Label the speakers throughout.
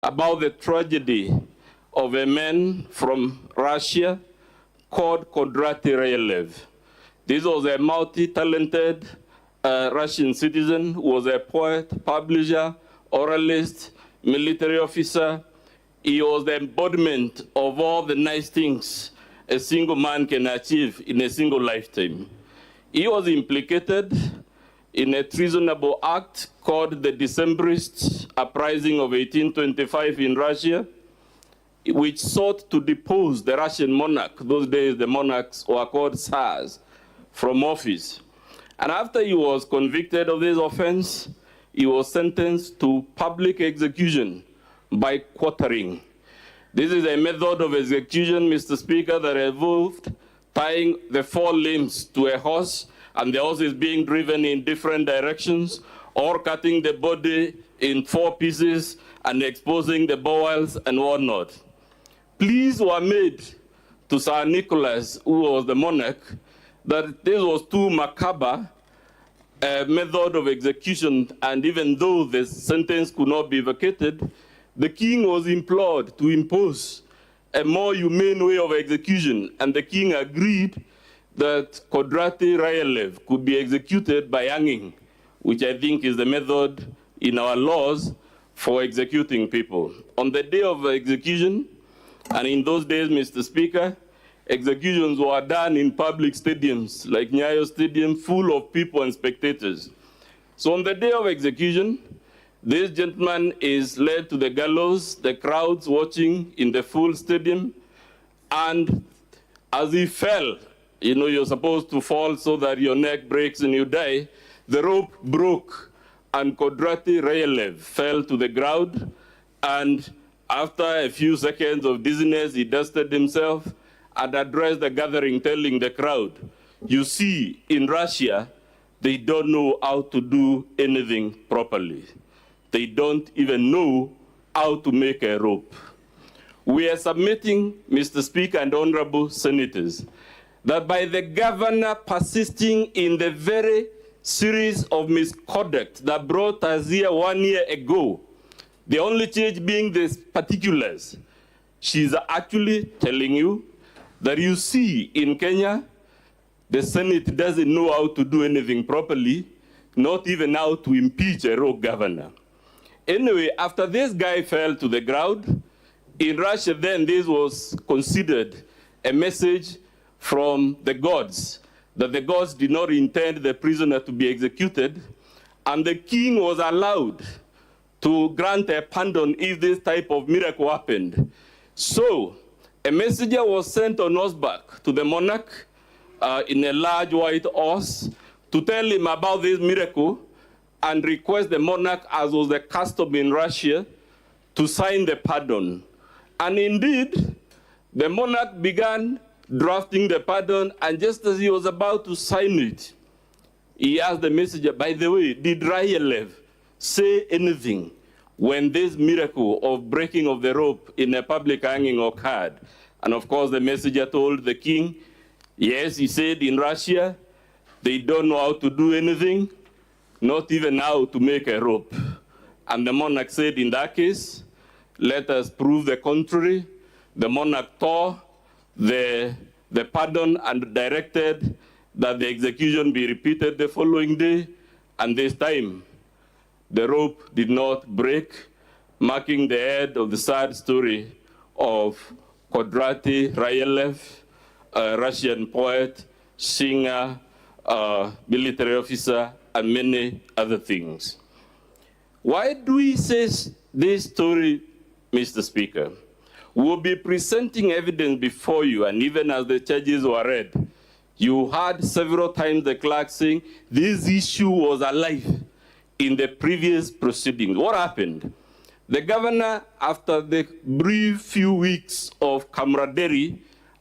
Speaker 1: about the tragedy of a man from Russia called Kodraty Raelev. This was a multi-talented Russian citizen who was a poet, publisher, oralist, military officer. He was the embodiment of all the nice things a single man can achieve in a single lifetime. He was implicated in a treasonable act called the Decembrist Uprising of 1825 in Russia, which sought to depose the Russian monarch. Those days, the monarchs were called Tsars, from office. And after he was convicted of this offense, he was sentenced to public execution by quartering. This is a method of execution, Mr. Speaker, that involved tying the four limbs to a horse, and the horse is being driven in different directions, or cutting the body in four pieces and exposing the bowels and whatnot. Pleas were made to Sir Nicholas, who was the monarch, that this was too macabre a method of execution, and even though the sentence could not be vacated, the king was implored to impose a more humane way of execution, and the king agreed that Kodraty Raelev could be executed by hanging, which I think is the method in our laws for executing people. On the day of execution, and in those days, Mr. Speaker, executions were done in public stadiums, like Nyayo Stadium, full of people and spectators. So on the day of execution, this gentleman is led to the gallows, the crowds watching in the full stadium, and as he fell, you know, you're supposed to fall so that your neck breaks and you die, the rope broke, and Kodraty Raelev fell to the ground, and after a few seconds of dizziness, he dusted himself and addressed the gathering, telling the crowd, you see, in Russia, they don't know how to do anything properly. They don't even know how to make a rope. We are submitting, Mr. Speaker and honorable senators, that by the governor persisting in the very series of misconduct that brought us here 1 year ago, the only change being the particulars, she's actually telling you that you see in Kenya, the Senate doesn't know how to do anything properly, not even how to impeach a rogue governor. Anyway, after this guy fell to the ground, in Russia then this was considered a message from the gods, that the gods did not intend the prisoner to be executed, and the king was allowed to grant a pardon if this type of miracle happened. So, a messenger was sent on horseback to the monarch in a large white horse to tell him about this miracle and request the monarch, as was the custom in Russia, to sign the pardon. And indeed, the monarch began drafting the pardon, and just as he was about to sign it, he asked the messenger, by the way, did Raelev say anything when this miracle of breaking of the rope in a public hanging occurred? And of course, the messenger told the king, yes, he said in Russia, they don't know how to do anything, not even how to make a rope. And the monarch said, in that case, let us prove the contrary. The monarch tore the pardon and directed that the execution be repeated the following day, and this time, the rope did not break, marking the end of the sad story of Kodraty Raelev, a Russian poet, singer, military officer, and many other things. Why do we say this story, Mr. Speaker? We'll be presenting evidence before you, and even as the charges were read, you heard several times the clerk saying this issue was alive in the previous proceedings. What happened? The governor, after the brief few weeks of camaraderie,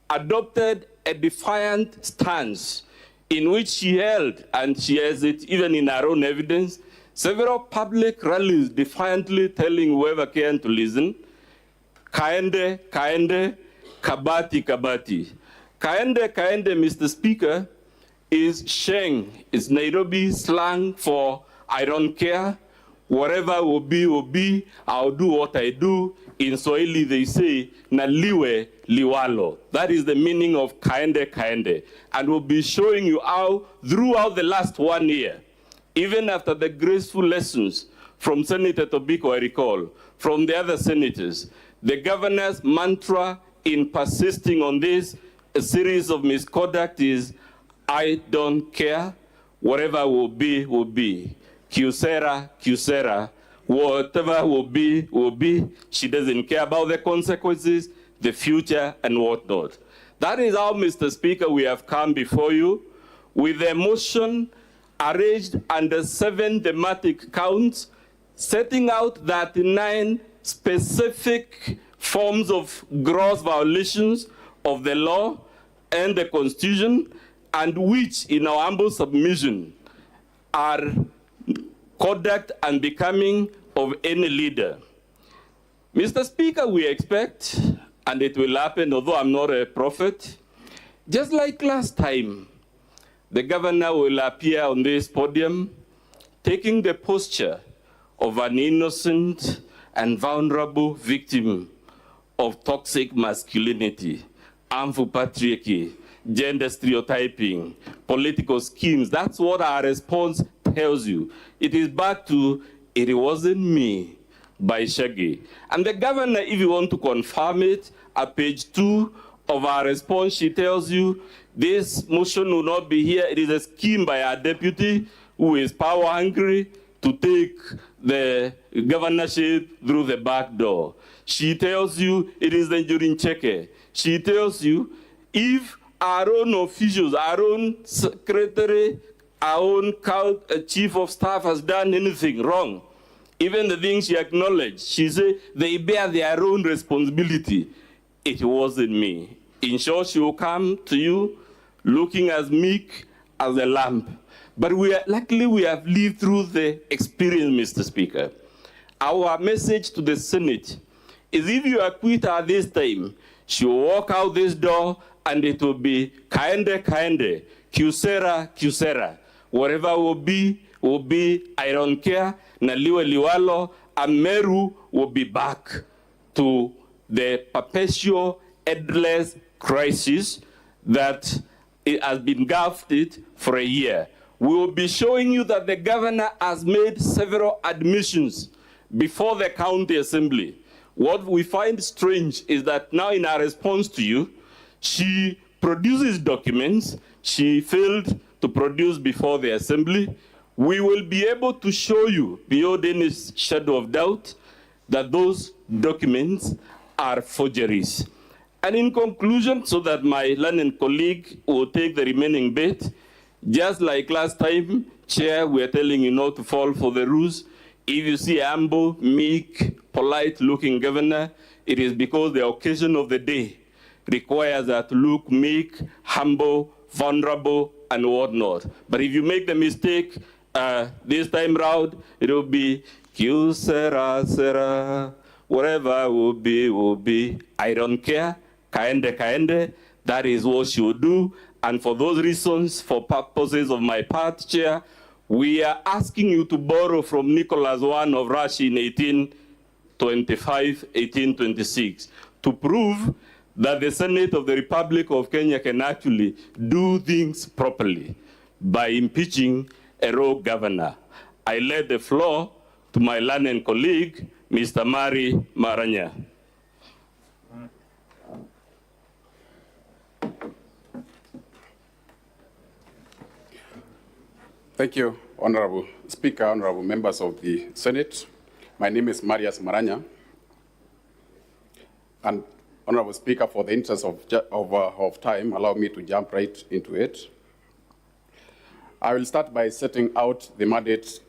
Speaker 1: adopted a defiant stance in which she held, and she has it even in her own evidence, several public rallies defiantly telling whoever can to listen, kaende, kaende, kabati, kabati. Kaende, kaende, Mr. Speaker, is Sheng. It's Nairobi slang for I don't care, Whatever will be, I'll do what I do. In Swahili, they say, na liwe liwalo. That is the meaning of kaende kaende. And we'll be showing you how, throughout the last 1 year, even after the graceful lessons from Senator Tobiko, I recall, from the other senators, the governor's mantra in persisting on this a series of misconduct is, I don't care, whatever will be, will be. Kyusera, Kyusera, whatever will be. She doesn't care about the consequences, the future, and whatnot. That is how, Mr. Speaker, we have come before you with a motion arranged under 7 thematic counts, setting out 39 specific forms of gross violations of the law and the Constitution, and which, in our humble submission, are conduct and becoming of any leader. Mr. Speaker, we expect, and it will happen, although I'm not a prophet, just like last time, the governor will appear on this podium taking the posture of an innocent and vulnerable victim of toxic masculinity, harmful patriarchy, gender stereotyping, political schemes. That's what our response tells you. It is back to, it wasn't me, by Shaggy. And the governor, if you want to confirm it, at page 2 of our response, she tells you, this motion will not be here. It is a scheme by our deputy who is power hungry to take the governorship through the back door. She tells you it is the Njuri. She tells you if our own officials, our own secretary, our own chief of staff has done anything wrong, even the things she acknowledged, she said they bear their own responsibility. It wasn't me. In short, she will come to you looking as meek as a lamb. But luckily we have lived through the experience, Mr. Speaker. Our message to the Senate is if you acquit her this time, she will walk out this door and it will be kaende kaende, Kyusera, Kyusera. Whatever will be, I don't care, na liwe liwalo, and Meru will be back to the perpetual, endless crisis that it has been engulfed for a year. We will be showing you that the governor has made several admissions before the county assembly. What we find strange is that now in our response to you, she produces documents she failed to produce before the assembly. We will be able to show you beyond any shadow of doubt that those documents are forgeries. And in conclusion, so that my learned colleague will take the remaining bit, just like last time, Chair, we are telling you not to fall for the rules. If you see a humble, meek, polite-looking governor, it is because the occasion of the day requires that to look meek, humble, vulnerable, and whatnot. But if you make the mistake this time round, it will be, Kyusera, sera, whatever will be. I don't care. Kaende, kaende. That is what she will do. And for those reasons, for purposes of my part, Chair, we are asking you to borrow from Nicholas I of Russia in 1825, 1826, to prove that the Senate of the Republic of Kenya can actually do things properly by impeaching a rogue governor. I led the floor to my learned colleague, Mr. Mari Maranya.
Speaker 2: Thank you, Honorable Speaker, Honorable members of the Senate. My name is Marius Maranya. And Honorable Speaker, for the interest of time, allow me to jump right into it. I will start by setting out the mandate